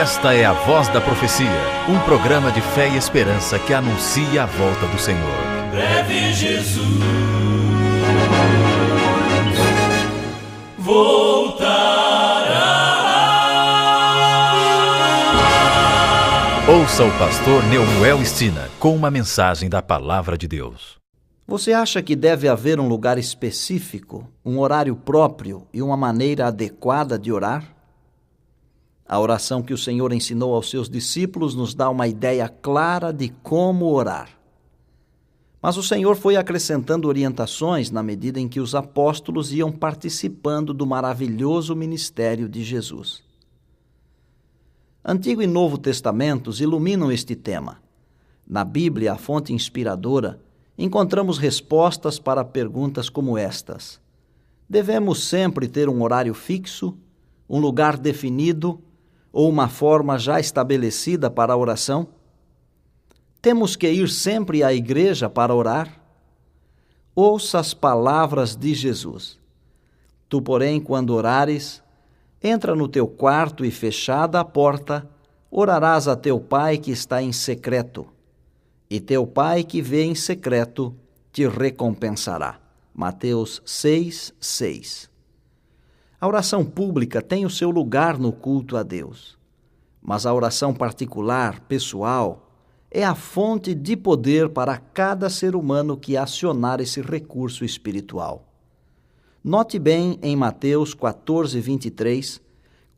Esta é a Voz da Profecia, um programa de fé e esperança que anuncia a volta do Senhor. Breve Jesus voltará. Ouça o pastor Neuel Stina com uma mensagem da Palavra de Deus. Você acha que deve haver um lugar específico, um horário próprio e uma maneira adequada de orar? A oração que o Senhor ensinou aos seus discípulos nos dá uma ideia clara de como orar. Mas o Senhor foi acrescentando orientações na medida em que os apóstolos iam participando do maravilhoso ministério de Jesus. Antigo e Novo Testamentos iluminam este tema. Na Bíblia, a fonte inspiradora, encontramos respostas para perguntas como estas: devemos sempre ter um horário fixo, um lugar definido ou uma forma já estabelecida para a oração? Temos que ir sempre à igreja para orar? Ouça as palavras de Jesus. Tu, porém, quando orares, entra no teu quarto e, fechada a porta, orarás a teu Pai que está em secreto. E teu Pai que vê em secreto te recompensará. Mateus 6:6. A oração pública tem o seu lugar no culto a Deus. Mas a oração particular, pessoal, é a fonte de poder para cada ser humano que acionar esse recurso espiritual. Note bem em Mateus 14:23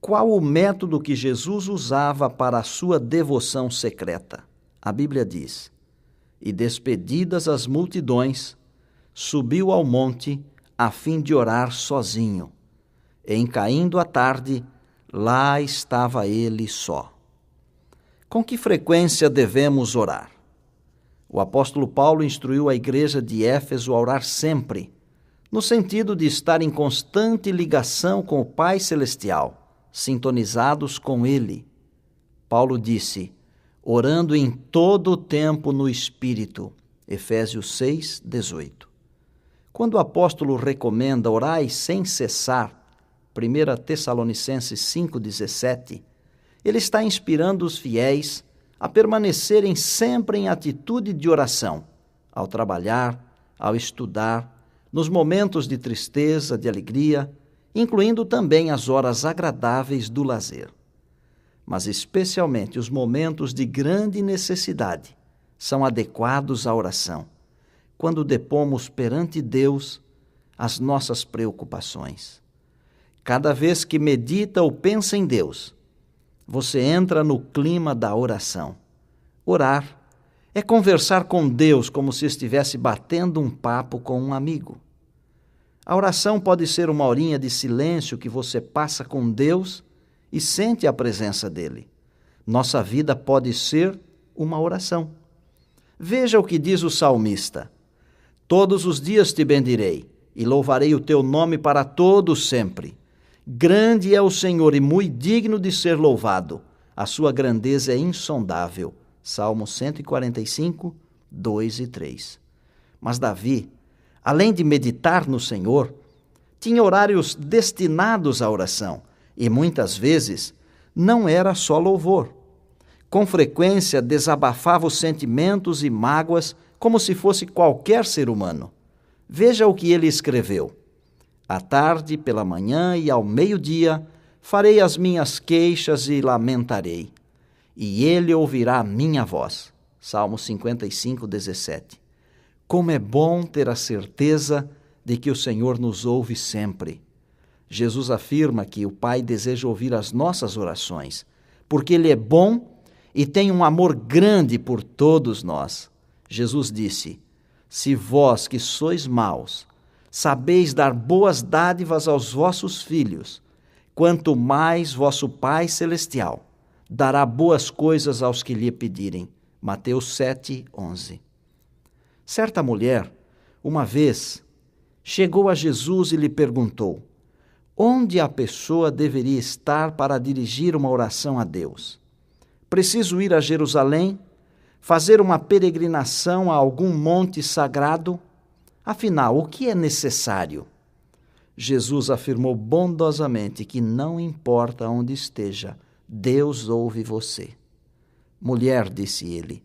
qual o método que Jesus usava para a sua devoção secreta. A Bíblia diz: e despedidas as multidões, subiu ao monte a fim de orar sozinho. Em caindo a tarde, lá estava ele só. Com que frequência devemos orar? O apóstolo Paulo instruiu a igreja de Éfeso a orar sempre, no sentido de estar em constante ligação com o Pai Celestial, sintonizados com Ele. Paulo disse: orando em todo o tempo no Espírito. Efésios 6:18. Quando o apóstolo recomenda orai sem cessar, 1 Tessalonicenses 5:17, ele está inspirando os fiéis a permanecerem sempre em atitude de oração, ao trabalhar, ao estudar, nos momentos de tristeza, de alegria, incluindo também as horas agradáveis do lazer. Mas especialmente os momentos de grande necessidade são adequados à oração, quando depomos perante Deus as nossas preocupações. Cada vez que medita ou pensa em Deus, você entra no clima da oração. Orar é conversar com Deus como se estivesse batendo um papo com um amigo. A oração pode ser uma horinha de silêncio que você passa com Deus e sente a presença dele. Nossa vida pode ser uma oração. Veja o que diz o salmista: todos os dias te bendirei e louvarei o teu nome para todo sempre. Grande é o Senhor e muito digno de ser louvado. A sua grandeza é insondável. Salmo 145, 2 e 3. Mas Davi, além de meditar no Senhor, tinha horários destinados à oração e muitas vezes não era só louvor. Com frequência desabafava os sentimentos e mágoas como se fosse qualquer ser humano. Veja o que ele escreveu: à tarde, pela manhã e ao meio-dia, farei as minhas queixas e lamentarei, e ele ouvirá a minha voz. Salmo 55:17. Como é bom ter a certeza de que o Senhor nos ouve sempre. Jesus afirma que o Pai deseja ouvir as nossas orações, porque Ele é bom e tem um amor grande por todos nós. Jesus disse: se vós que sois maus, sabeis dar boas dádivas aos vossos filhos, quanto mais vosso Pai Celestial dará boas coisas aos que lhe pedirem. Mateus 7:11. Certa mulher, uma vez, chegou a Jesus e lhe perguntou: onde a pessoa deveria estar para dirigir uma oração a Deus? Preciso ir a Jerusalém? Fazer uma peregrinação a algum monte sagrado? Afinal, o que é necessário? Jesus afirmou bondosamente que não importa onde esteja, Deus ouve você. Mulher, disse ele,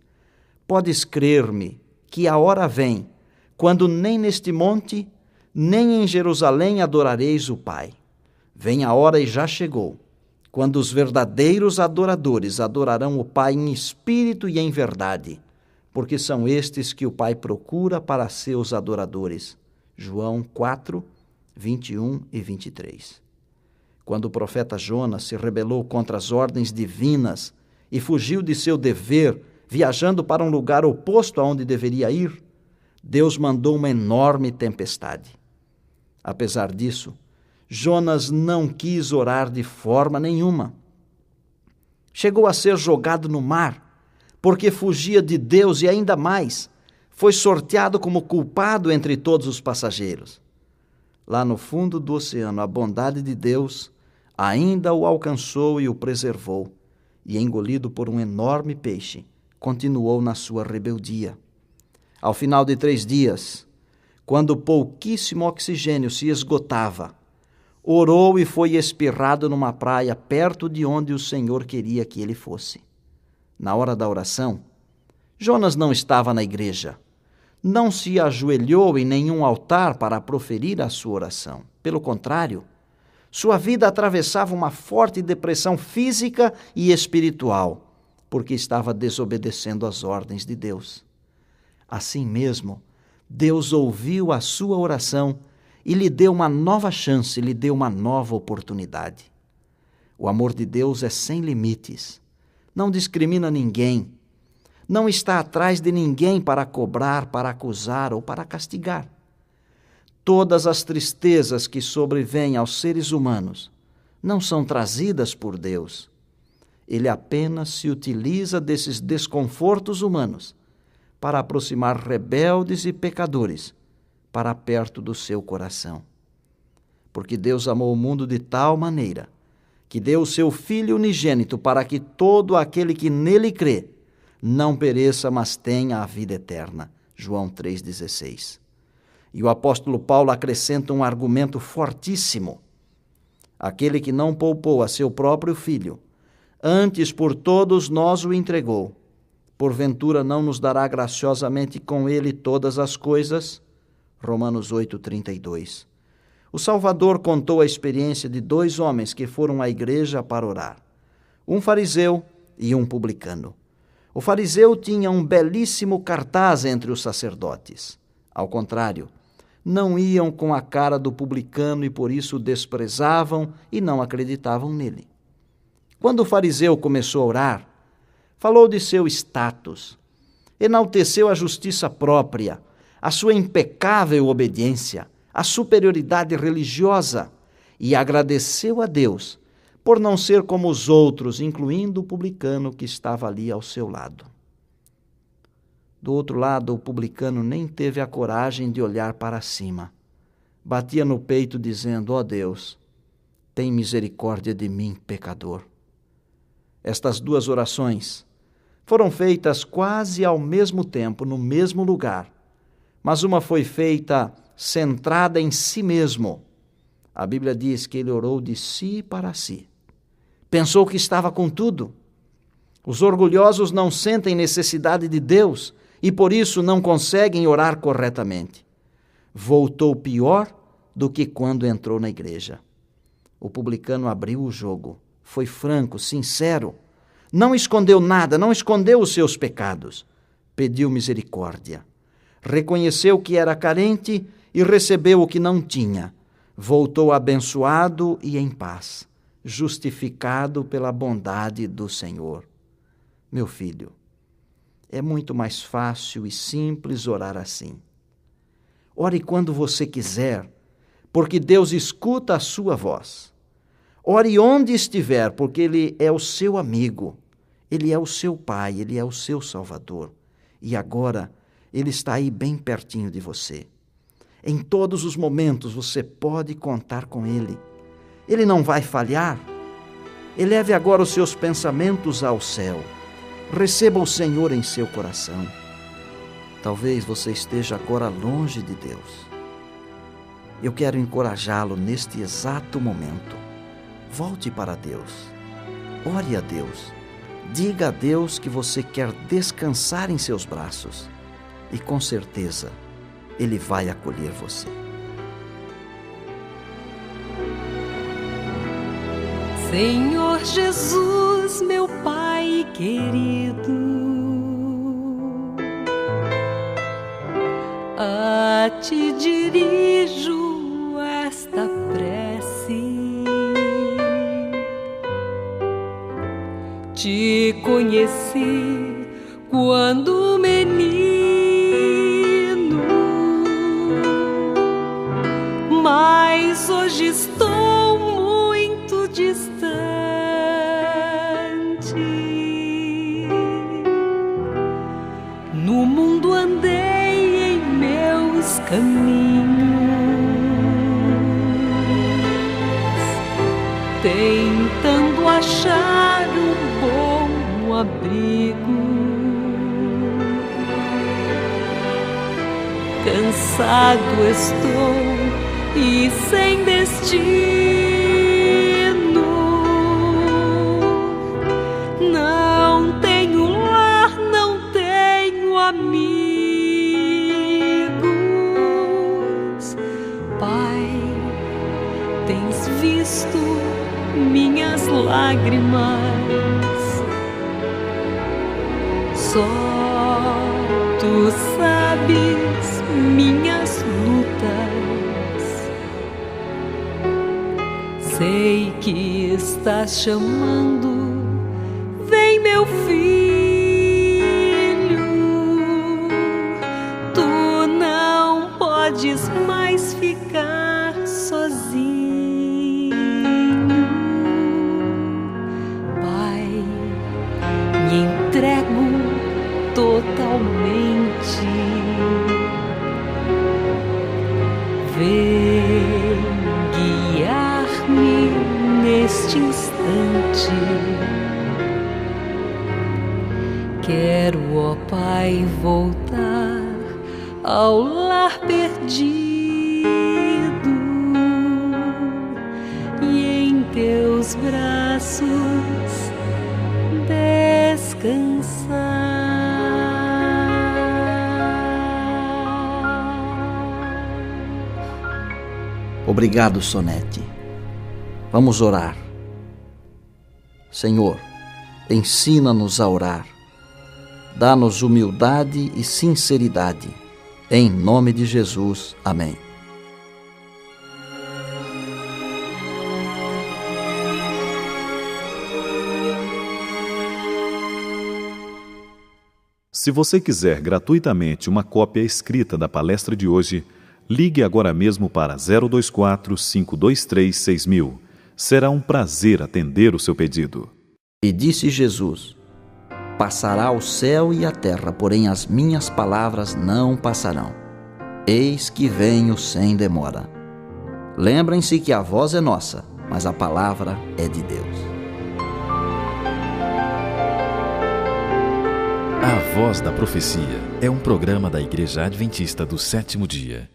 podes crer-me que a hora vem, quando nem neste monte, nem em Jerusalém adorareis o Pai. Vem a hora e já chegou, quando os verdadeiros adoradores adorarão o Pai em espírito e em verdade, porque são estes que o Pai procura para seus adoradores. João 4, 21 e 23. Quando o profeta Jonas se rebelou contra as ordens divinas e fugiu de seu dever, viajando para um lugar oposto aonde deveria ir, Deus mandou uma enorme tempestade. Apesar disso, Jonas não quis orar de forma nenhuma. Chegou a ser jogado no mar, porque fugia de Deus e ainda mais, foi sorteado como culpado entre todos os passageiros. Lá no fundo do oceano, a bondade de Deus ainda o alcançou e o preservou, e engolido por um enorme peixe, continuou na sua rebeldia. Ao final de 3 dias, quando pouquíssimo oxigênio se esgotava, orou e foi espirrado numa praia perto de onde o Senhor queria que ele fosse. Na hora da oração, Jonas não estava na igreja, não se ajoelhou em nenhum altar para proferir a sua oração. Pelo contrário, sua vida atravessava uma forte depressão física e espiritual, porque estava desobedecendo às ordens de Deus. Assim mesmo, Deus ouviu a sua oração e lhe deu uma nova chance, lhe deu uma nova oportunidade. O amor de Deus é sem limites, não discrimina ninguém, não está atrás de ninguém para cobrar, para acusar ou para castigar. Todas as tristezas que sobrevêm aos seres humanos não são trazidas por Deus. Ele apenas se utiliza desses desconfortos humanos para aproximar rebeldes e pecadores para perto do seu coração. Porque Deus amou o mundo de tal maneira que deu o seu Filho unigênito para que todo aquele que nele crê não pereça, mas tenha a vida eterna. João 3,16. E o apóstolo Paulo acrescenta um argumento fortíssimo. Aquele que não poupou a seu próprio Filho, antes por todos nós o entregou, porventura não nos dará graciosamente com ele todas as coisas? Romanos 8,32. O Salvador contou a experiência de 2 homens que foram à igreja para orar, um fariseu e um publicano. O fariseu tinha um belíssimo cartaz entre os sacerdotes. Ao contrário, não iam com a cara do publicano e por isso o desprezavam e não acreditavam nele. Quando o fariseu começou a orar, falou de seu status, enalteceu a justiça própria, a sua impecável obediência, a superioridade religiosa e agradeceu a Deus por não ser como os outros, incluindo o publicano que estava ali ao seu lado. Do outro lado, o publicano nem teve a coragem de olhar para cima. Batia no peito dizendo: ó Deus, tem misericórdia de mim, pecador. Estas 2 orações foram feitas quase ao mesmo tempo, no mesmo lugar, mas uma foi feita centrada em si mesmo. A Bíblia diz que ele orou de si para si. Pensou que estava com tudo. Os orgulhosos não sentem necessidade de Deus e por isso não conseguem orar corretamente. Voltou pior do que quando entrou na igreja. O publicano abriu o jogo, foi franco, sincero, não escondeu nada, não escondeu os seus pecados, pediu misericórdia, reconheceu que era carente e recebeu o que não tinha, voltou abençoado e em paz, justificado pela bondade do Senhor. Meu filho, é muito mais fácil e simples orar assim. Ore quando você quiser, porque Deus escuta a sua voz. Ore onde estiver, porque Ele é o seu amigo, Ele é o seu Pai, Ele é o seu Salvador. E agora, Ele está aí bem pertinho de você. Em todos os momentos você pode contar com Ele. Ele não vai falhar. Eleve agora os seus pensamentos ao céu. Receba o Senhor em seu coração. Talvez você esteja agora longe de Deus. Eu quero encorajá-lo neste exato momento. Volte para Deus. ore a Deus. Diga a Deus que você quer descansar em seus braços e com certeza Ele vai acolher você. Senhor Jesus, meu Pai querido, a Ti dirijo esta prece. Te conheci quando menino, mas hoje estou muito distante. No mundo andei em meus caminhos, tentando achar um bom abrigo. Cansado estou e sem destino. Não tenho lar, não tenho amigos. Pai, tens visto minhas lágrimas. Só Tu sabes minhas lutas. Sei que estás chamando, vem meu filho. Tu não podes mais ficar sozinho. Pai, me entrego totalmente. Vem guiar-me neste instante. Quero, ó Pai, voltar ao lar perdido e em Teus braços descansar. Obrigado, Sonete. Vamos orar. Senhor, ensina-nos a orar. Dá-nos humildade e sinceridade. Em nome de Jesus. Amém. Se você quiser gratuitamente uma cópia escrita da palestra de hoje, ligue agora mesmo para 024-523-6000. Será um prazer atender o seu pedido. E disse Jesus: passará o céu e a terra, porém as minhas palavras não passarão. Eis que venho sem demora. Lembrem-se que a voz é nossa, mas a palavra é de Deus. A Voz da Profecia é um programa da Igreja Adventista do Sétimo Dia.